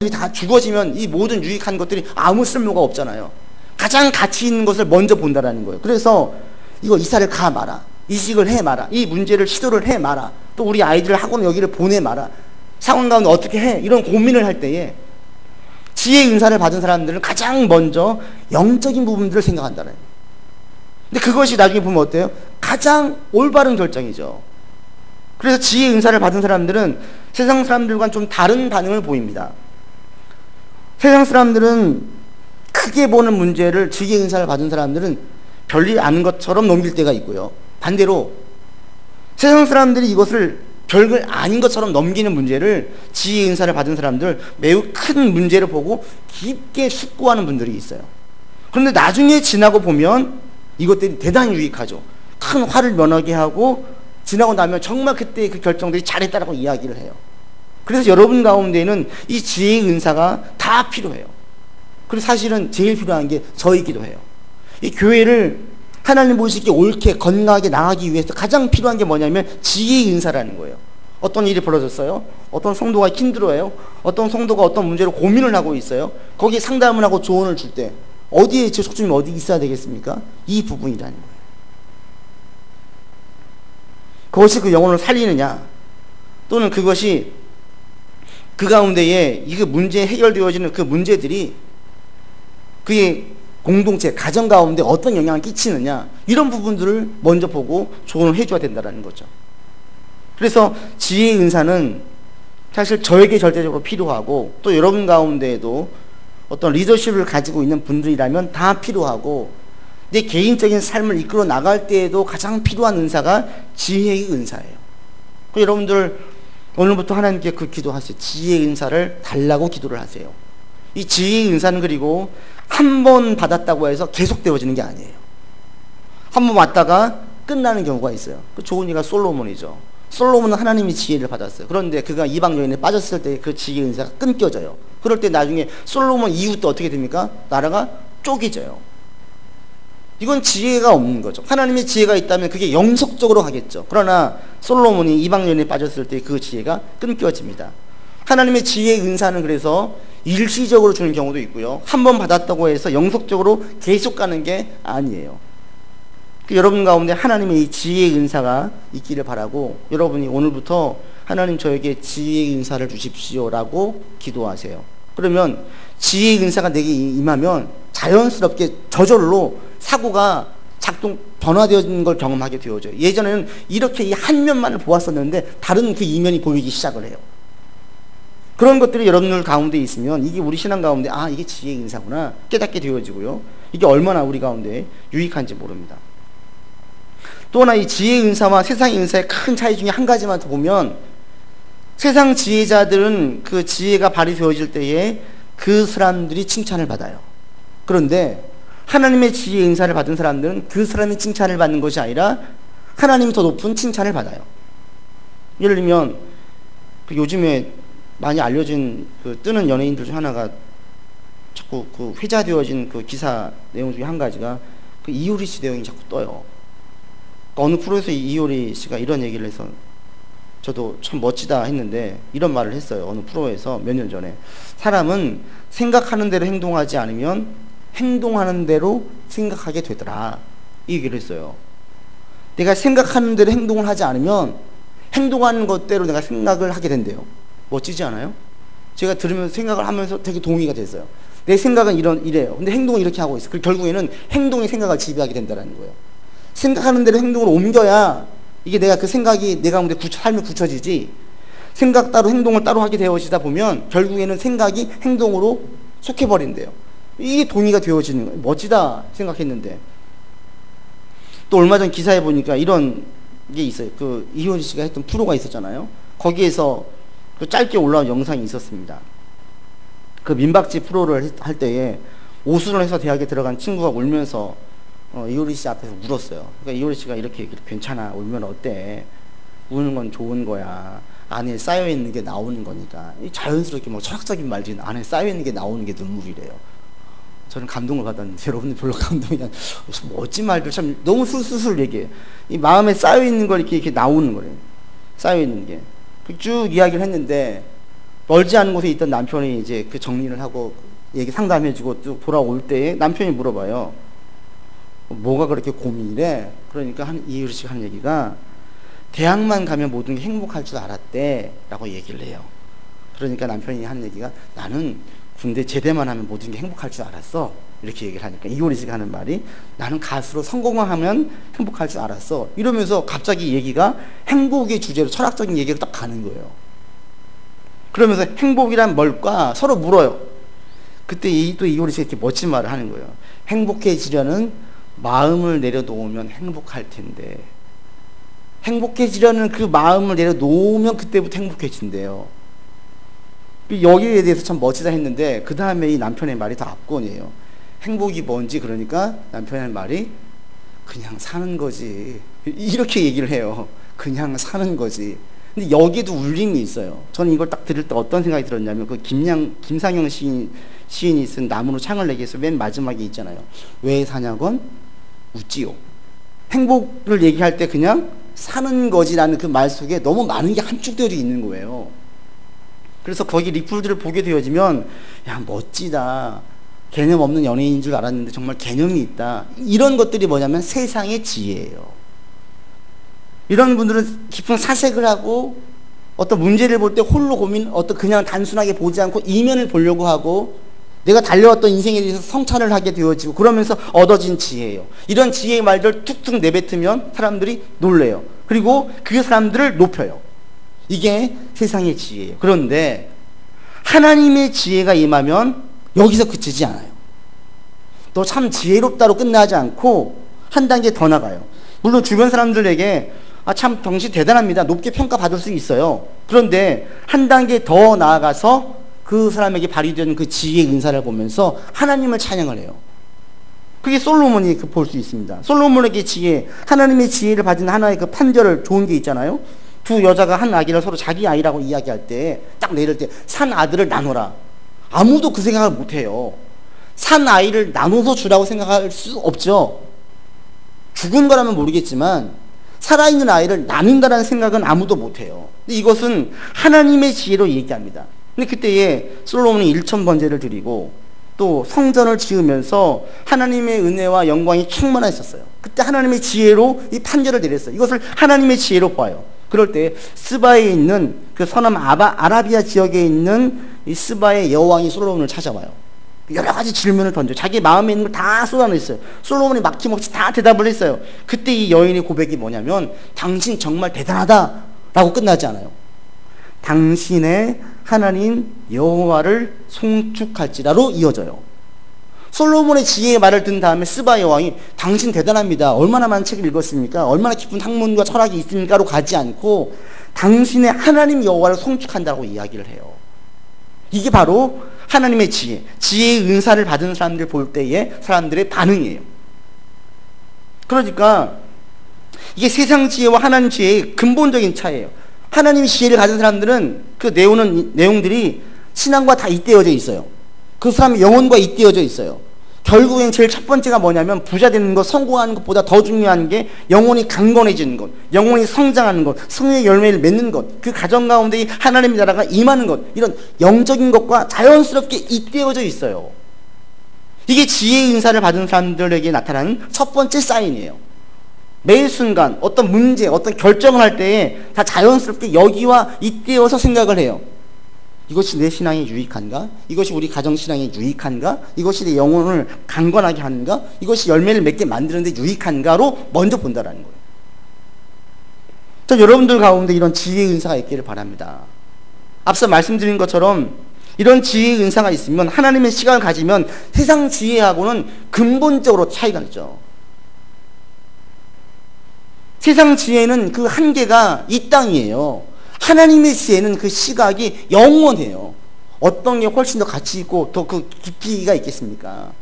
다 죽어지면 이 모든 유익한 것들이 아무 쓸모가 없잖아요. 가장 가치 있는 것을 먼저 본다라는 거예요. 그래서 이거 이사를 가 마라, 이직을 해 마라, 이 문제를 시도를 해 마라, 또 우리 아이들을 학원 여기를 보내 마라, 상황 가운데 어떻게 해, 이런 고민을 할 때에 지혜의 은사를 받은 사람들은 가장 먼저 영적인 부분들을 생각한다는 거예요. 근데 그것이 나중에 보면 어때요? 가장 올바른 결정이죠. 그래서 지혜의 은사를 받은 사람들은 세상 사람들과는 좀 다른 반응을 보입니다. 세상 사람들은 크게 보는 문제를 지혜의 은사를 받은 사람들은 별일 아닌 것처럼 넘길 때가 있고요. 반대로 세상 사람들이 이것을 별걸 아닌 것처럼 넘기는 문제를 지혜의 은사를 받은 사람들 매우 큰 문제를 보고 깊게 숙고하는 분들이 있어요. 그런데 나중에 지나고 보면 이것들이 대단히 유익하죠. 큰 화를 면하게 하고 지나고 나면 정말 그때 그 결정들이 잘했다라고 이야기를 해요. 그래서 여러분 가운데는 이 지혜의 은사가 다 필요해요. 그리고 사실은 제일 필요한 게 저이기도 해요. 이 교회를 하나님 보시기에 옳게 건강하게 나가기 위해서 가장 필요한 게 뭐냐면 지혜의 은사라는 거예요. 어떤 일이 벌어졌어요? 어떤 성도가 힘들어해요? 어떤 성도가 어떤 문제로 고민을 하고 있어요? 거기에 상담을 하고 조언을 줄 때 어디에 제 초점이 어디 있어야 되겠습니까? 이 부분이라는 거예요. 그것이 그 영혼을 살리느냐, 또는 그것이 그 가운데에 이 문제 해결되어지는 그 문제들이 그의 공동체, 가정 가운데 어떤 영향을 끼치느냐, 이런 부분들을 먼저 보고 조언을 해줘야 된다는 거죠. 그래서 지혜의 은사는 사실 저에게 절대적으로 필요하고, 또 여러분 가운데에도 어떤 리더십을 가지고 있는 분들이라면 다 필요하고, 내 개인적인 삶을 이끌어 나갈 때에도 가장 필요한 은사가 지혜의 은사예요. 여러분들 오늘부터 하나님께 그 기도하세요. 지혜의 은사를 달라고 기도를 하세요. 이 지혜의 은사는 그리고 한 번 받았다고 해서 계속 되어지는 게 아니에요. 한 번 왔다가 끝나는 경우가 있어요. 그 좋은 이가 솔로몬이죠. 솔로몬은 하나님이 지혜를 받았어요. 그런데 그가 이방 여인에 빠졌을 때 그 지혜의 은사가 끊겨져요. 그럴 때 나중에 솔로몬 이후 또 어떻게 됩니까? 나라가 쪼개져요. 이건 지혜가 없는 거죠. 하나님의 지혜가 있다면 그게 영속적으로 가겠죠. 그러나 솔로몬이 이방 여인에 빠졌을 때 그 지혜가 끊겨집니다. 하나님의 지혜의 은사는 그래서 일시적으로 주는 경우도 있고요, 한 번 받았다고 해서 영속적으로 계속 가는 게 아니에요. 여러분 가운데 하나님의 이 지혜의 은사가 있기를 바라고, 여러분이 오늘부터 하나님 저에게 지혜의 은사를 주십시오라고 기도하세요. 그러면 지혜의 은사가 내게 임하면 자연스럽게 저절로 사고가 변화되어지는 걸 경험하게 되어져요. 예전에는 이렇게 이 한 면만을 보았었는데 다른 그 이면이 보이기 시작을 해요. 그런 것들이 여러분들 가운데 있으면 이게 우리 신앙 가운데 이게 지혜의 은사구나 깨닫게 되어지고요, 이게 얼마나 우리 가운데 유익한지 모릅니다. 또 하나 이 지혜의 은사와 세상의 은사의 큰 차이 중에 한 가지만 더 보면, 세상 지혜자들은 그 지혜가 발휘되어질 때에 그 사람들이 칭찬을 받아요. 그런데 하나님의 지혜의 은사를 받은 사람들은 그 사람이 칭찬을 받는 것이 아니라 하나님이 더 높은 칭찬을 받아요. 예를 들면 요즘에 많이 알려진 뜨는 연예인들 중 하나가 자꾸 회자되어진 기사 내용 중에 한 가지가 이효리 씨 내용이 자꾸 떠요. 어느 프로에서 이효리 씨가 이런 얘기를 해서 저도 참 멋지다 했는데, 이런 말을 했어요. 어느 프로에서 몇 년 전에 사람은 생각하는 대로 행동하지 않으면 행동하는 대로 생각하게 되더라, 이 얘기를 했어요. 내가 생각하는 대로 행동을 하지 않으면 행동하는 것대로 내가 생각을 하게 된대요. 멋지지 않아요? 제가 들으면서 생각을 하면서 되게 동의가 됐어요. 내 생각은 이래요. 근데 행동은 이렇게 하고 있어. 그리고 결국에는 행동이 생각을 지배하게 된다는 거예요. 생각하는 대로 행동을 옮겨야 이게 내가 그 생각이 내 가운데 삶에 굳혀지지, 생각 따로 행동을 따로 하게 되어지다 보면 결국에는 생각이 행동으로 속해버린대요. 이게 동의가 되어지는 거예요. 멋지다 생각했는데. 또 얼마 전 기사에 보니까 이런 게 있어요. 이효리 씨가 했던 프로가 있었잖아요. 거기에서 짧게 올라온 영상이 있었습니다. 민박집 프로를 할 때에 오수를 해서 대학에 들어간 친구가 울면서 이효리 씨 앞에서 울었어요. 그러니까 이효리 씨가 이렇게 괜찮아, 울면 어때? 우는 건 좋은 거야. 안에 쌓여있는 게 나오는 거니까. 자연스럽게 철학적인 말지, 안에 쌓여있는 게 나오는 게 눈물이래요. 저는 감동을 받았는데 여러분들 별로 감동이 안, 멋진 말들 참 너무 술술 얘기해요. 이 마음에 쌓여있는 걸 이렇게 나오는 거래요. 쌓여있는 게. 쭉 이야기를 했는데 멀지 않은 곳에 있던 남편이 이제 그 정리를 하고 얘기 상담해주고 쭉 돌아올 때 남편이 물어봐요. 뭐가 그렇게 고민이래? 그러니까 이효리 씨가 하는 얘기가 대학만 가면 모든 게 행복할 줄 알았대 라고 얘기를 해요. 그러니까 남편이 하는 얘기가 나는 군대 제대만 하면 모든 게 행복할 줄 알았어 이렇게 얘기를 하니까 이효리 씨가 하는 말이 나는 가수로 성공하면 행복할 줄 알았어 이러면서 갑자기 얘기가 행복의 주제로 철학적인 얘기가 딱 가는 거예요. 그러면서 행복이란 뭘까 서로 물어요. 그때 또 이효리 씨가 이렇게 멋진 말을 하는 거예요. 행복해지려는 마음을 내려놓으면 행복할 텐데 행복해지려는 그 마음을 내려놓으면 그때부터 행복해진대요. 여기에 대해서 참 멋지다 했는데 그 다음에 이 남편의 말이 더 압권이에요. 행복이 뭔지 그러니까 남편의 말이 그냥 사는 거지 이렇게 얘기를 해요. 그냥 사는 거지. 근데 여기에도 울림이 있어요. 저는 이걸 딱 들을 때 어떤 생각이 들었냐면 그 김상영 시인이 쓴 나무로 창을 내게 해서 맨 마지막에 있잖아요. 왜 사냐건 웃지요. 행복을 얘기할 때 그냥 사는 거지라는 그 말 속에 너무 많은 게 함축되어져 있는 거예요. 그래서 거기 리플들을 보게 되어지면 야 멋지다. 개념 없는 연예인인 줄 알았는데 정말 개념이 있다. 이런 것들이 뭐냐면 세상의 지혜예요. 이런 분들은 깊은 사색을 하고 어떤 문제를 볼 때 홀로 어떤 그냥 단순하게 보지 않고 이면을 보려고 하고 내가 달려왔던 인생에 대해서 성찰을 하게 되어지고 그러면서 얻어진 지혜예요. 이런 지혜의 말들 툭툭 내뱉으면 사람들이 놀래요. 그리고 그 사람들을 높여요. 이게 세상의 지혜예요. 그런데 하나님의 지혜가 임하면 여기서 그치지 않아요. 너 참 지혜롭다로 끝나지 않고 한 단계 더 나가요. 물론 주변 사람들에게 참 당신 대단합니다. 높게 평가받을 수 있어요. 그런데 한 단계 더 나아가서 그 사람에게 발휘되는 그 지혜의 은사를 보면서 하나님을 찬양을 해요. 그게 솔로몬이 볼 수 있습니다. 솔로몬에게 지혜, 하나님의 지혜를 받은 하나의 그 판결을 좋은 게 있잖아요. 두 여자가 한 아기를 서로 자기 아이라고 이야기할 때 딱 내릴 때 산 아들을 나눠라. 아무도 그 생각을 못해요. 산 아이를 나눠서 주라고 생각할 수 없죠. 죽은 거라면 모르겠지만 살아있는 아이를 나눈다는 생각은 아무도 못해요. 근데 이것은 하나님의 지혜로 얘기합니다. 근데 그때에 솔로몬이 1,000번제를 드리고 또 성전을 지으면서 하나님의 은혜와 영광이 충만했었어요. 그때 하나님의 지혜로 이 판결을 내렸어요. 이것을 하나님의 지혜로 봐요. 그럴 때 스바에 있는 그 서남 아라비아 지역에 있는 이 스바의 여왕이 솔로몬을 찾아와요. 여러 가지 질문을 던져 자기 마음에 있는 걸 다 쏟아냈어요. 솔로몬이 막힘없이 다 대답을 했어요. 그때 이 여인의 고백이 뭐냐면 당신 정말 대단하다 라고 끝나지 않아요. 당신의 하나님 여호와를 송축할지라로 이어져요. 솔로몬의 지혜의 말을 든 다음에 스바 여왕이 당신 대단합니다. 얼마나 많은 책을 읽었습니까? 얼마나 깊은 학문과 철학이 있습니까로 가지 않고 당신의 하나님 여호와를 송축한다고 이야기를 해요. 이게 바로 하나님의 지혜의 은사를 받은 사람들 볼 때의 사람들의 반응이에요. 그러니까 이게 세상 지혜와 하나님 지혜의 근본적인 차이예요. 하나님의 지혜를 가진 사람들은 그 내용들이 신앙과 다 잇대어져 있어요. 그 사람의 영혼과 잇대어져 있어요. 결국엔 제일 첫 번째가 뭐냐면 부자 되는 것, 성공하는 것보다 더 중요한 게 영혼이 강건해지는 것, 영혼이 성장하는 것, 성령의 열매를 맺는 것, 그 가정 가운데 하나님의 나라가 임하는 것, 이런 영적인 것과 자연스럽게 잇대어져 있어요. 이게 지혜의 은사를 받은 사람들에게 나타나는 첫 번째 사인이에요. 매 순간 어떤 문제, 어떤 결정을 할 때에 다 자연스럽게 여기와 잇대어서 생각을 해요. 이것이 내 신앙에 유익한가? 이것이 우리 가정신앙에 유익한가? 이것이 내 영혼을 강건하게 하는가? 이것이 열매를 맺게 만드는 데 유익한가로 먼저 본다라는 거예요. 저 여러분들 가운데 이런 지혜의 은사가 있기를 바랍니다. 앞서 말씀드린 것처럼 이런 지혜의 은사가 있으면 하나님의 시각을 가지면 세상 지혜하고는 근본적으로 차이가 나죠. 세상 지혜는 그 한계가 이 땅이에요. 하나님의 지혜는 그 시각이 영원해요. 어떤 게 훨씬 더 가치 있고 더 그 깊이가 있겠습니까?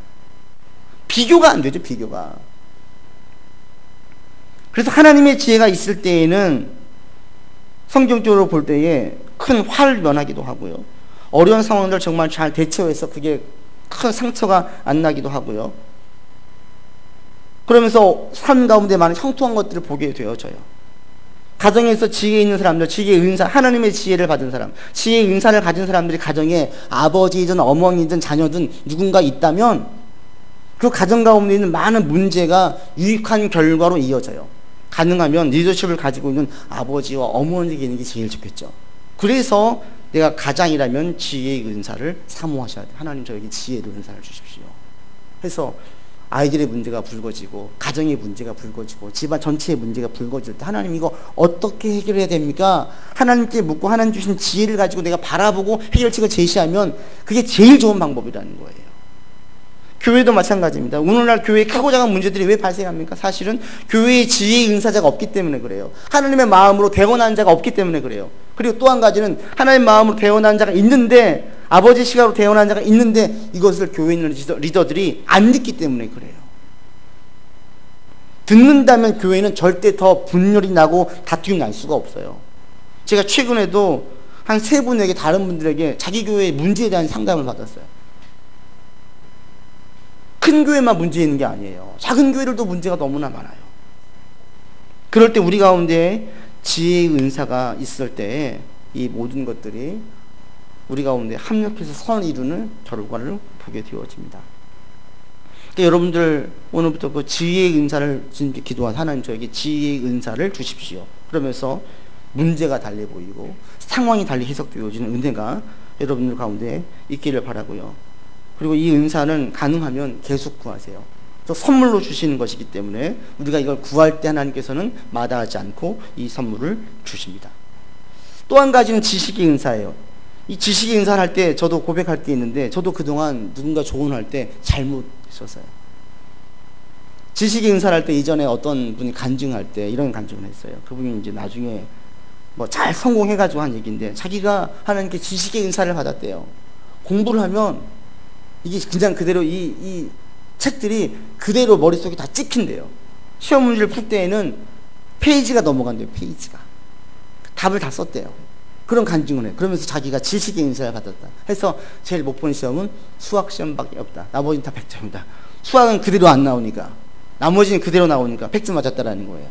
비교가 안 되죠, 비교가. 그래서 하나님의 지혜가 있을 때에는 성경적으로 볼 때에 큰 화를 면하기도 하고요. 어려운 상황들 정말 잘 대처해서 그게 큰 상처가 안 나기도 하고요. 그러면서 삶 가운데 많은 형통한 것들을 보게 되어져요. 가정에서 지혜 있는 사람들, 지혜의 은사, 하나님의 지혜를 받은 사람, 지혜의 은사를 가진 사람들이 가정에 아버지든 어머니든 자녀든 누군가 있다면 그 가정 가운데 있는 많은 문제가 유익한 결과로 이어져요. 가능하면 리더십을 가지고 있는 아버지와 어머니에게 있는 게 제일 좋겠죠. 그래서 내가 가장이라면 지혜의 은사를 사모하셔야 돼. 하나님 저에게 지혜의 은사를 주십시오. 해서 아이들의 문제가 불거지고 가정의 문제가 불거지고 집안 전체의 문제가 불거질 때 하나님 이거 어떻게 해결해야 됩니까? 하나님께 묻고 하나님 주신 지혜를 가지고 내가 바라보고 해결책을 제시하면 그게 제일 좋은 방법이라는 거예요. 교회도 마찬가지입니다. 오늘날 교회에 크고 작은 문제들이 왜 발생합니까? 사실은 교회에 지혜의 은사자가 없기 때문에 그래요. 하나님의 마음으로 대언하는 자가 없기 때문에 그래요. 그리고 또 한 가지는 하나님의 마음으로 대언하는 자가 있는데, 아버지 시각으로 대언하는 자가 있는데 이것을 교회에 있는 리더들이 안 듣기 때문에 그래요. 듣는다면 교회는 절대 더 분열이 나고 다툼이 날 수가 없어요. 제가 최근에도 한 3분에게 다른 분들에게 자기 교회의 문제에 대한 상담을 받았어요. 큰 교회만 문제 있는 게 아니에요. 작은 교회들도 문제가 너무나 많아요. 그럴 때 우리 가운데 지혜의 은사가 있을 때 이 모든 것들이 우리 가운데 합력해서 선을 이루는 결과를 보게 되어집니다. 그러니까 여러분들 오늘부터 그 지혜의 은사를 주님께 기도한 하나님 저에게 지혜의 은사를 주십시오. 그러면서 문제가 달리 보이고 상황이 달리 해석되어지는 은혜가 여러분들 가운데 있기를 바라고요. 그리고 이 은사는 가능하면 계속 구하세요. 또 선물로 주시는 것이기 때문에 우리가 이걸 구할 때 하나님께서는 마다하지 않고 이 선물을 주십니다. 또 한 가지는 지식의 은사예요. 이 지식의 은사를 할 때 저도 고백할 게 있는데 저도 그동안 누군가 조언할 때 잘못했었어요. 지식의 은사를 할 때 이전에 어떤 분이 간증할 때 이런 간증을 했어요. 그분이 이제 나중에 뭐 잘 성공해가지고 한 얘기인데 자기가 하나님께 지식의 은사를 받았대요. 공부를 하면 이게 그냥 그대로 이 책들이 그대로 머릿속에 다 찍힌대요. 시험 문제를 풀 때에는 페이지가 넘어간대요. 페이지가. 답을 다 썼대요. 그런 간증을 해요. 그러면서 자기가 지식의 은사를 받았다 해서 제일 못 본 시험은 수학 시험밖에 없다. 나머지는 다 100점이다. 수학은 그대로 안 나오니까, 나머지는 그대로 나오니까 100점 맞았다라는 거예요.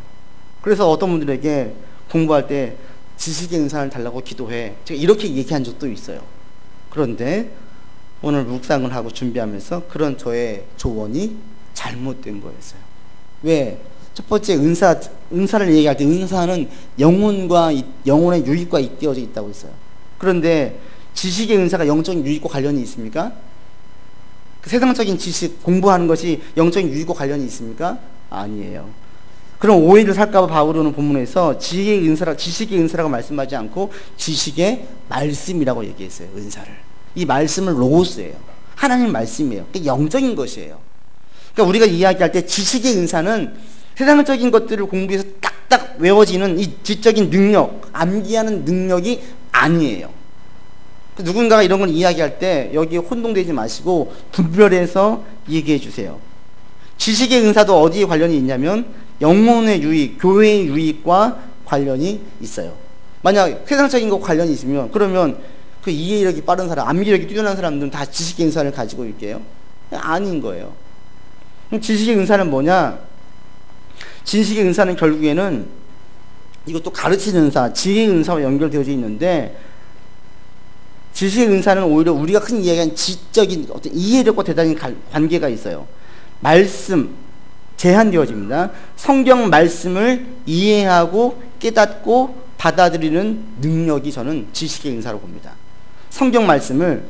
그래서 어떤 분들에게 공부할 때 지식의 은사를 달라고 기도해. 제가 이렇게 얘기한 적도 있어요. 그런데 오늘 묵상을 하고 준비하면서 그런 저의 조언이 잘못된 거였어요. 왜? 첫 번째 은사를 얘기할 때 은사는 영혼의 유익과 잇대어져 있다고 했어요. 그런데 지식의 은사가 영적인 유익과 관련이 있습니까? 그 세상적인 지식 공부하는 것이 영적인 유익과 관련이 있습니까? 아니에요. 그럼 오해를 살까봐 바울은 본문에서 지식의 은사라고 말씀하지 않고 지식의 말씀이라고 얘기했어요. 은사를. 이 말씀은 로고스예요. 하나님 말씀이에요. 그러니까 영적인 것이에요. 그러니까 우리가 이야기할 때 지식의 은사는 세상적인 것들을 공부해서 딱딱 외워지는 이 지적인 능력, 암기하는 능력이 아니에요. 누군가가 이런 걸 이야기할 때 여기에 혼동되지 마시고 분별해서 얘기해 주세요. 지식의 은사도 어디에 관련이 있냐면 영혼의 유익, 교회의 유익과 관련이 있어요. 만약 세상적인 것 관련이 있으면 그러면 그 이해력이 빠른 사람, 암기력이 뛰어난 사람들은 다 지식의 은사를 가지고 있게요? 아닌 거예요. 그럼 지식의 은사는 뭐냐? 지식의 은사는 결국에는 이것도 가르치는 은사, 지혜의 은사와 연결되어져 있는데 지식의 은사는 오히려 우리가 흔히 이야기하는 지적인 어떤 이해력과 대단히 관계가 있어요. 말씀, 제한되어집니다. 성경 말씀을 이해하고 깨닫고 받아들이는 능력이 저는 지식의 은사로 봅니다. 성경 말씀을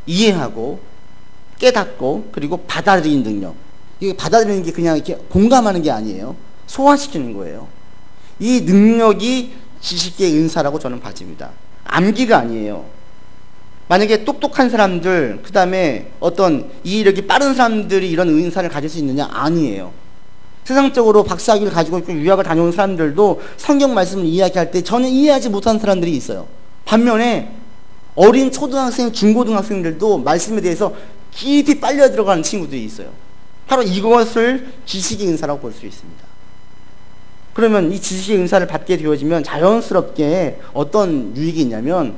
이해하고 깨닫고 그리고 받아들이는 능력. 이게 받아들이는 게 그냥 이렇게 공감하는 게 아니에요. 소화시키는 거예요. 이 능력이 지식의 은사라고 저는 봐집니다. 암기가 아니에요. 만약에 똑똑한 사람들, 그 다음에 어떤 이해력이 빠른 사람들이 이런 은사를 가질 수 있느냐? 아니에요. 세상적으로 박사학위를 가지고 있고 유학을 다녀온 사람들도 성경 말씀을 이야기할 때 전혀 이해하지 못하는 사람들이 있어요. 반면에 어린 초등학생, 중고등학생들도 말씀에 대해서 깊이 빨려 들어가는 친구들이 있어요. 바로 이것을 지식의 은사라고 볼 수 있습니다. 그러면 이 지식의 은사를 받게 되어지면 자연스럽게 어떤 유익이 있냐면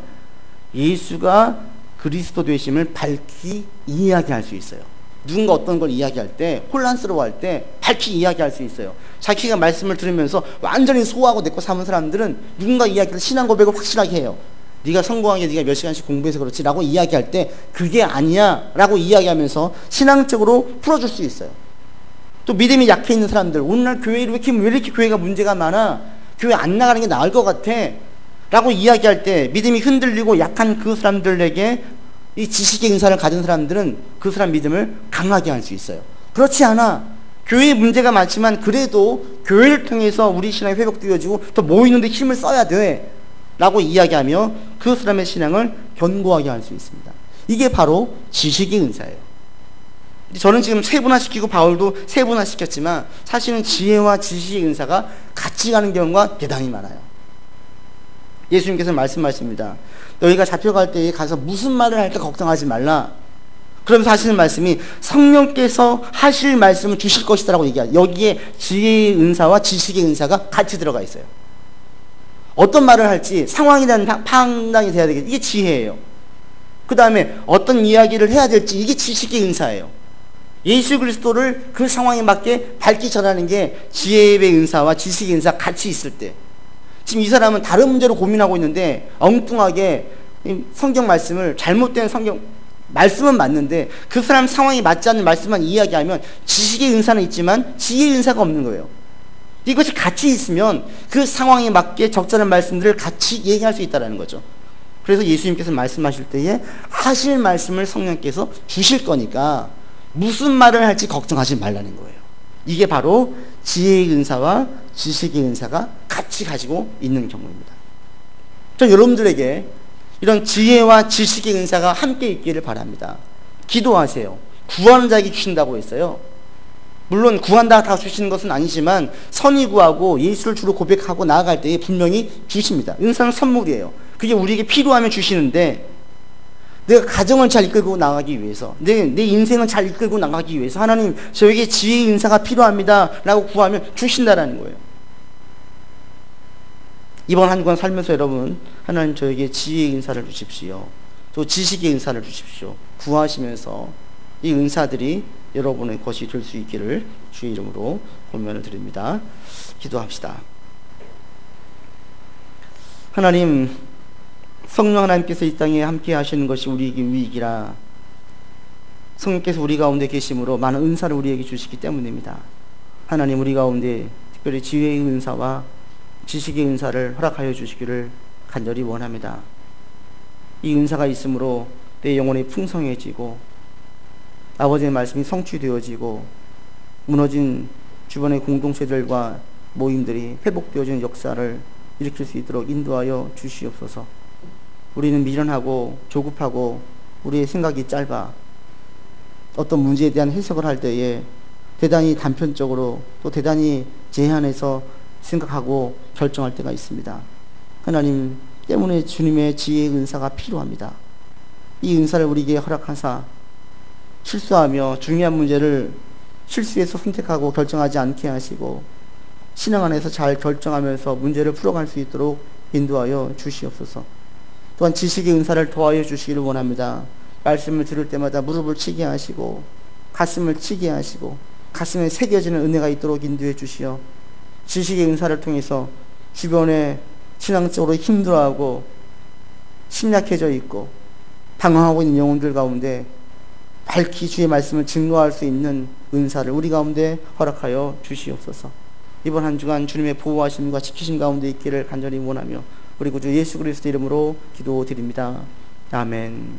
예수가 그리스도 되심을 밝히 이야기할 수 있어요. 누군가 어떤 걸 이야기할 때, 혼란스러워할 때 밝히 이야기할 수 있어요. 자기가 말씀을 들으면서 완전히 소화하고 내거 삼은 사람들은 누군가 이야기를 신앙 고백을 확실하게 해요. 네가 성공하게 네가 몇 시간씩 공부해서 그렇지 라고 이야기할 때 그게 아니야 라고 이야기하면서 신앙적으로 풀어줄 수 있어요. 또 믿음이 약해 있는 사람들, 오늘날 교회에 왜 이렇게 교회가 문제가 많아? 교회 안 나가는 게 나을 것 같아 라고 이야기할 때 믿음이 흔들리고 약한 그 사람들에게 이 지식의 은사를 가진 사람들은 그 사람 믿음을 강하게 할 수 있어요. 그렇지 않아. 교회에 문제가 많지만 그래도 교회를 통해서 우리 신앙이 회복되어지고 더 모이는데 힘을 써야 돼 라고 이야기하며 그 사람의 신앙을 견고하게 할 수 있습니다. 이게 바로 지식의 은사예요. 저는 지금 세분화시키고 바울도 세분화시켰지만 사실은 지혜와 지식의 은사가 같이 가는 경우가 대단히 많아요. 예수님께서 말씀하십니다. 너희가 잡혀갈 때에 가서 무슨 말을 할까 걱정하지 말라. 그러면서 하시는 말씀이 성령께서 하실 말씀을 주실 것이다 라고 얘기해요. 여기에 지혜의 은사와 지식의 은사가 같이 들어가 있어요. 어떤 말을 할지 상황에 대한 판단이 돼야 되겠죠. 이게 지혜예요. 그 다음에 어떤 이야기를 해야 될지 이게 지식의 은사예요. 예수 그리스도를 그 상황에 맞게 밝히 전하는 게 지혜의 은사와 지식의 은사 같이 있을 때, 지금 이 사람은 다른 문제로 고민하고 있는데 엉뚱하게 성경 말씀을, 잘못된 성경 말씀은 맞는데 그 사람 상황이 맞지 않는 말씀만 이야기하면 지식의 은사는 있지만 지혜의 은사가 없는 거예요. 이것이 같이 있으면 그 상황에 맞게 적절한 말씀들을 같이 얘기할 수 있다는 거죠. 그래서 예수님께서 말씀하실 때에 하실 말씀을 성령께서 주실 거니까 무슨 말을 할지 걱정하지 말라는 거예요. 이게 바로 지혜의 은사와 지식의 은사가 같이 가지고 있는 경우입니다. 저 여러분들에게 이런 지혜와 지식의 은사가 함께 있기를 바랍니다. 기도하세요. 구하는 자에게 주신다고 했어요. 물론 구한다 다 주시는 것은 아니지만 선히 구하고 예수를 주로 고백하고 나아갈 때에 분명히 주십니다. 은사는 선물이에요. 그게 우리에게 필요하면 주시는데, 내가 가정을 잘 이끌고 나가기 위해서, 내 인생을 잘 이끌고 나가기 위해서 하나님 저에게 지혜의 은사가 필요합니다 라고 구하면 주신다라는 거예요. 이번 한 주간 살면서 여러분, 하나님 저에게 지혜의 은사를 주십시오, 또 지식의 은사를 주십시오 구하시면서 이 은사들이 여러분의 것이 될 수 있기를 주의 이름으로 권면을 드립니다. 기도합시다. 하나님, 성령 하나님께서 이 땅에 함께 하시는 것이 우리에게 유익이라. 성령께서 우리 가운데 계심으로 많은 은사를 우리에게 주시기 때문입니다. 하나님, 우리 가운데 특별히 지혜의 은사와 지식의 은사를 허락하여 주시기를 간절히 원합니다. 이 은사가 있으므로 내 영혼이 풍성해지고 아버지의 말씀이 성취되어지고 무너진 주변의 공동체들과 모임들이 회복되어지는 역사를 일으킬 수 있도록 인도하여 주시옵소서. 우리는 미련하고 조급하고 우리의 생각이 짧아 어떤 문제에 대한 해석을 할 때에 대단히 단편적으로 또 대단히 제한해서 생각하고 결정할 때가 있습니다. 하나님 때문에 주님의 지혜의 은사가 필요합니다. 이 은사를 우리에게 허락하사 실수하며 중요한 문제를 실수해서 선택하고 결정하지 않게 하시고 신앙 안에서 잘 결정하면서 문제를 풀어갈 수 있도록 인도하여 주시옵소서. 또한 지식의 은사를 더하여 주시기를 원합니다. 말씀을 들을 때마다 무릎을 치게 하시고 가슴을 치게 하시고 가슴에 새겨지는 은혜가 있도록 인도해 주시어 지식의 은사를 통해서 주변에 신앙적으로 힘들어하고 심약해져 있고 방황하고 있는 영혼들 가운데 밝히 주의 말씀을 증거할 수 있는 은사를 우리 가운데 허락하여 주시옵소서. 이번 한 주간 주님의 보호하심과 지키심 가운데 있기를 간절히 원하며 우리 구주 예수 그리스도 이름으로 기도드립니다. 아멘.